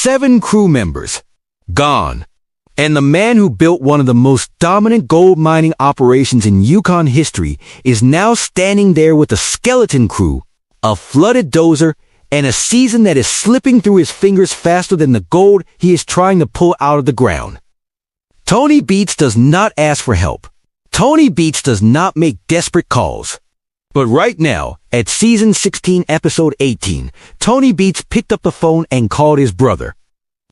7 crew members gone. And the man who built one of the most dominant gold mining operations in Yukon history is now standing there with a skeleton crew, a flooded dozer, and a season that is slipping through his fingers faster than the gold he is trying to pull out of the ground. Tony Beets does not ask for help. Tony Beets does not make desperate calls. But right now, at Season 16, Episode 18, Tony Beets picked up the phone and called his brother.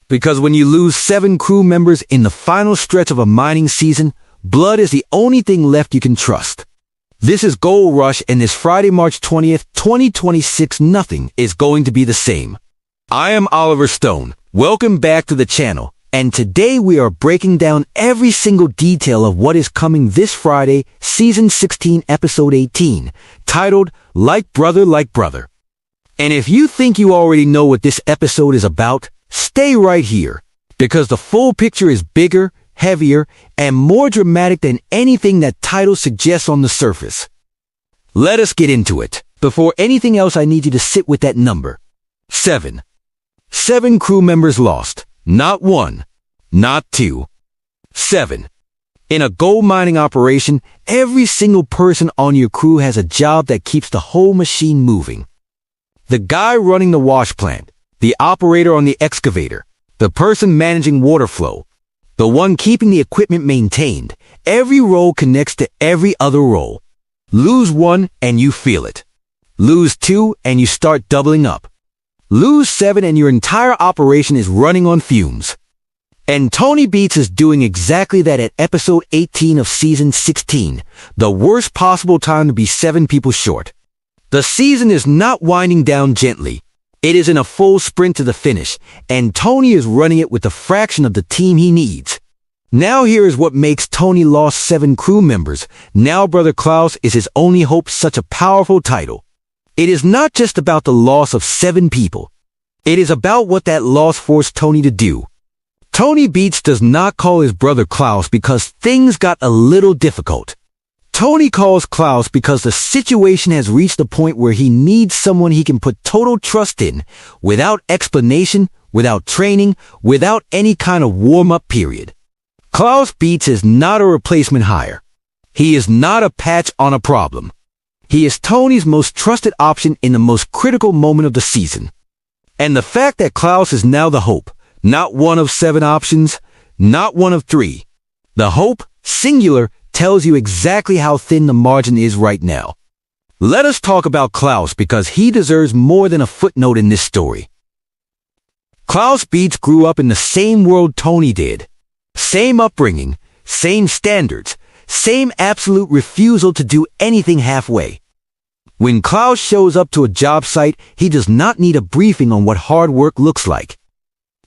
Because when you lose 7 crew members in the final stretch of a mining season, blood is the only thing left you can trust. This is Gold Rush, and this Friday, March 20th, 2026, nothing is going to be the same. I am Oliver Stone. Welcome back to the channel, and today we are breaking down every single detail of what is coming this Friday, Season 16, Episode 18, titled Like Brother, Like Brother. And if you think you already know what this episode is about, stay right here, because the full picture is bigger, heavier, and more dramatic than anything that title suggests on the surface. Let us get into it. Before anything else, I need you to sit with that number. 7. 7 crew members lost. Not 1. Not 2. 7. In a gold mining operation, every single person on your crew has a job that keeps the whole machine moving. The guy running the wash plant, the operator on the excavator, the person managing water flow, the one keeping the equipment maintained. Every role connects to every other role. Lose 1 and you feel it. Lose 2 and you start doubling up. Lose 7 and your entire operation is running on fumes. And Tony Beets is doing exactly that at episode 18 of season 16, the worst possible time to be 7 people short. The season is not winding down gently. It is in a full sprint to the finish, and Tony is running it with a fraction of the team he needs. Now here is what makes Tony lost 7 crew members. Now brother Klaus is his only hope. Such a powerful title. It is not just about the loss of 7 people. It is about what that loss forced Tony to do. Tony Beets does not call his brother Klaus because things got a little difficult. Tony calls Klaus because the situation has reached a point where he needs someone he can put total trust in, without explanation, without training, without any kind of warm-up period. Klaus Beets is not a replacement hire. He is not a patch on a problem. He is Tony's most trusted option in the most critical moment of the season. And the fact that Klaus is now the hope, not one of 7 options, not one of 3. The hope, singular, tells you exactly how thin the margin is right now. Let us talk about Klaus because he deserves more than a footnote in this story. Klaus Beets grew up in the same world Tony did. Same upbringing, same standards, same absolute refusal to do anything halfway. When Klaus shows up to a job site, he does not need a briefing on what hard work looks like.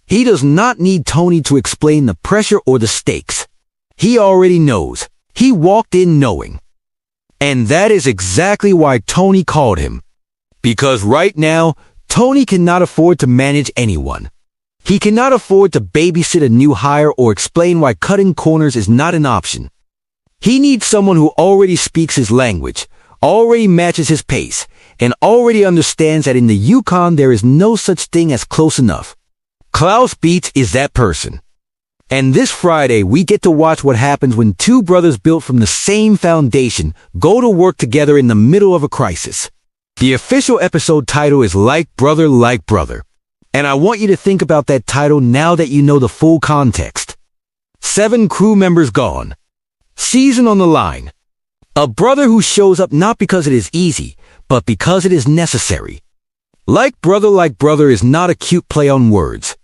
He does not need Tony to explain the pressure or the stakes. He already knows. He walked in knowing. And that is exactly why Tony called him. Because right now, Tony cannot afford to manage anyone. He cannot afford to babysit a new hire or explain why cutting corners is not an option. He needs someone who already speaks his language, already matches his pace, and already understands that in the Yukon there is no such thing as close enough. Klaus Beets is that person. And this Friday, we get to watch what happens when 2 brothers built from the same foundation go to work together in the middle of a crisis. The official episode title is Like Brother, Like Brother. And I want you to think about that title now that you know the full context. 7 crew members gone. Season on the line. A brother who shows up not because it is easy, but because it is necessary. Like Brother is not a cute play on words.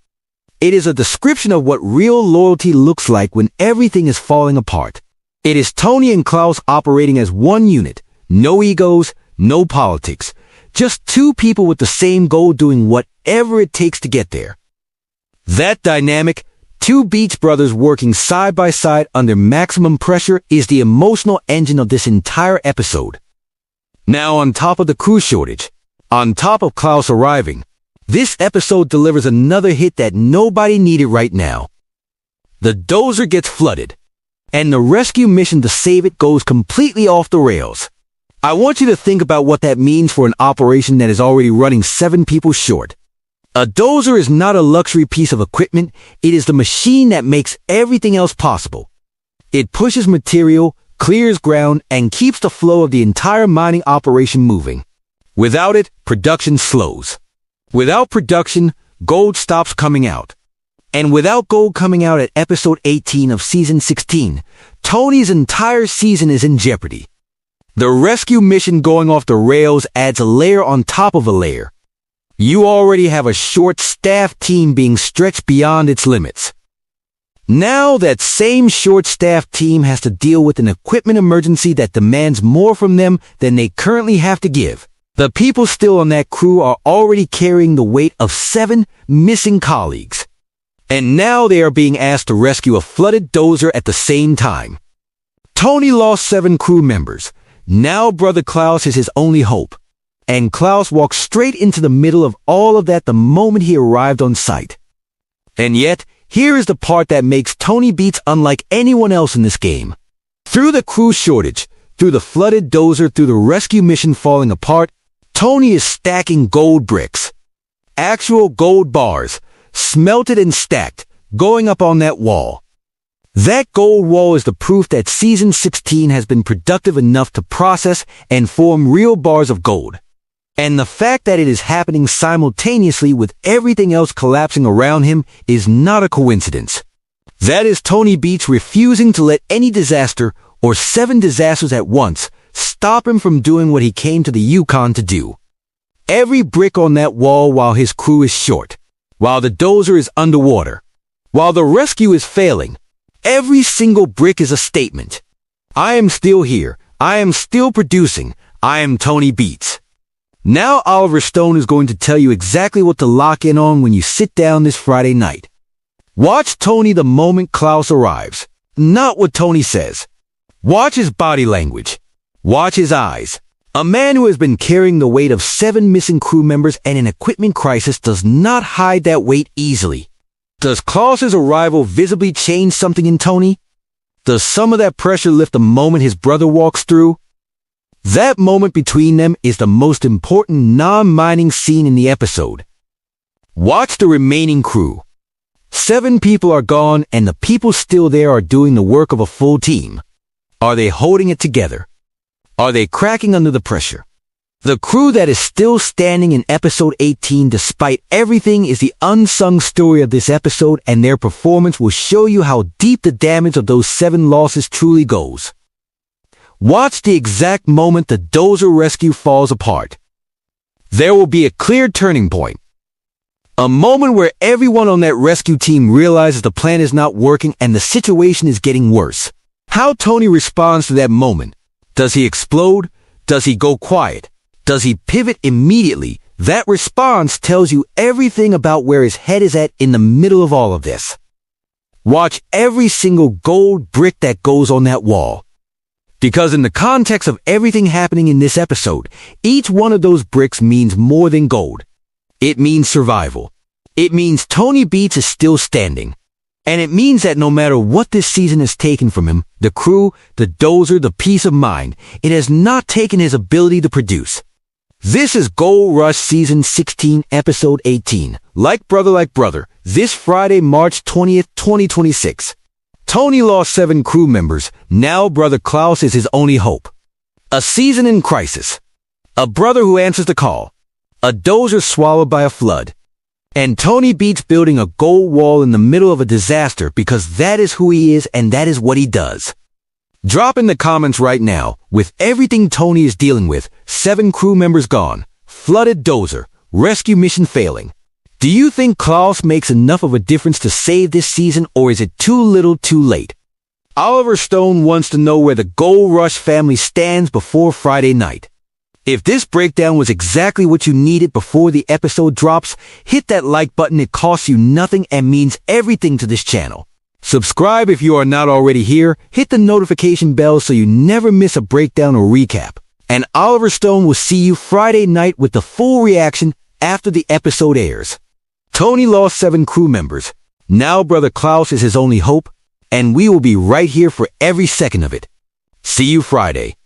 It is a description of what real loyalty looks like when everything is falling apart. It is Tony and Klaus operating as one unit. No egos, no politics. Just 2 people with the same goal doing whatever it takes to get there. That dynamic, 2 Beets brothers working side by side under maximum pressure, is the emotional engine of this entire episode. Now on top of the crew shortage, on top of Klaus arriving, this episode delivers another hit that nobody needed right now. The dozer gets flooded, and the rescue mission to save it goes completely off the rails. I want you to think about what that means for an operation that is already running 7 people short. A dozer is not a luxury piece of equipment, it is the machine that makes everything else possible. It pushes material, clears ground, and keeps the flow of the entire mining operation moving. Without it, production slows. Without production, gold stops coming out. And without gold coming out at episode 18 of season 16, Tony's entire season is in jeopardy. The rescue mission going off the rails adds a layer on top of a layer. You already have a short-staffed team being stretched beyond its limits. Now that same short-staffed team has to deal with an equipment emergency that demands more from them than they currently have to give. The people still on that crew are already carrying the weight of 7 missing colleagues. And now they are being asked to rescue a flooded dozer at the same time. Tony lost 7 crew members. Now brother Klaus is his only hope. And Klaus walked straight into the middle of all of that the moment he arrived on site. And yet, here is the part that makes Tony Beets unlike anyone else in this game. Through the crew shortage, through the flooded dozer, through the rescue mission falling apart, Tony is stacking gold bricks. Actual gold bars, smelted and stacked, going up on that wall. That gold wall is the proof that season 16 has been productive enough to process and form real bars of gold. And the fact that it is happening simultaneously with everything else collapsing around him is not a coincidence. That is Tony Beets refusing to let any disaster, or 7 disasters at once, stop him from doing what he came to the Yukon to do. Every brick on that wall while his crew is short, while the dozer is underwater, while the rescue is failing, every single brick is a statement. I am still here. I am still producing. I am Tony Beets. Now Oliver Stone is going to tell you exactly what to lock in on when you sit down this Friday night. Watch Tony the moment Klaus arrives, not what Tony says. Watch his body language. Watch his eyes. A man who has been carrying the weight of 7 missing crew members and an equipment crisis does not hide that weight easily. Does Klaus's arrival visibly change something in Tony? Does some of that pressure lift the moment his brother walks through? That moment between them is the most important non-mining scene in the episode. Watch the remaining crew. 7 people are gone and the people still there are doing the work of a full team. Are they holding it together? Are they cracking under the pressure? The crew that is still standing in episode 18 despite everything is the unsung story of this episode, and their performance will show you how deep the damage of those 7 losses truly goes. Watch the exact moment the dozer rescue falls apart. There will be a clear turning point. A moment where everyone on that rescue team realizes the plan is not working and the situation is getting worse. How Tony responds to that moment. Does he explode? Does he go quiet? Does he pivot immediately? That response tells you everything about where his head is at in the middle of all of this. Watch every single gold brick that goes on that wall. Because in the context of everything happening in this episode, each one of those bricks means more than gold. It means survival. It means Tony Beets is still standing. And it means that no matter what this season has taken from him, the crew, the dozer, the peace of mind, it has not taken his ability to produce. This is Gold Rush Season 16, Episode 18. Like Brother, this Friday, March 20th, 2026. Tony lost 7 crew members. Now brother Klaus is his only hope. A season in crisis. A brother who answers the call. A dozer swallowed by a flood. And Tony Beets building a gold wall in the middle of a disaster because that is who he is and that is what he does. Drop in the comments right now, with everything Tony is dealing with, 7 crew members gone, flooded dozer, rescue mission failing. Do you think Klaus makes enough of a difference to save this season, or is it too little too late? Oliver Stone wants to know where the Gold Rush family stands before Friday night. If this breakdown was exactly what you needed before the episode drops, hit that like button. It costs you nothing and means everything to this channel. Subscribe if you are not already here. Hit the notification bell so you never miss a breakdown or recap. And Oliver Stone will see you Friday night with the full reaction after the episode airs. Tony lost 7 crew members. Now brother Klaus is his only hope, and we will be right here for every second of it. See you Friday.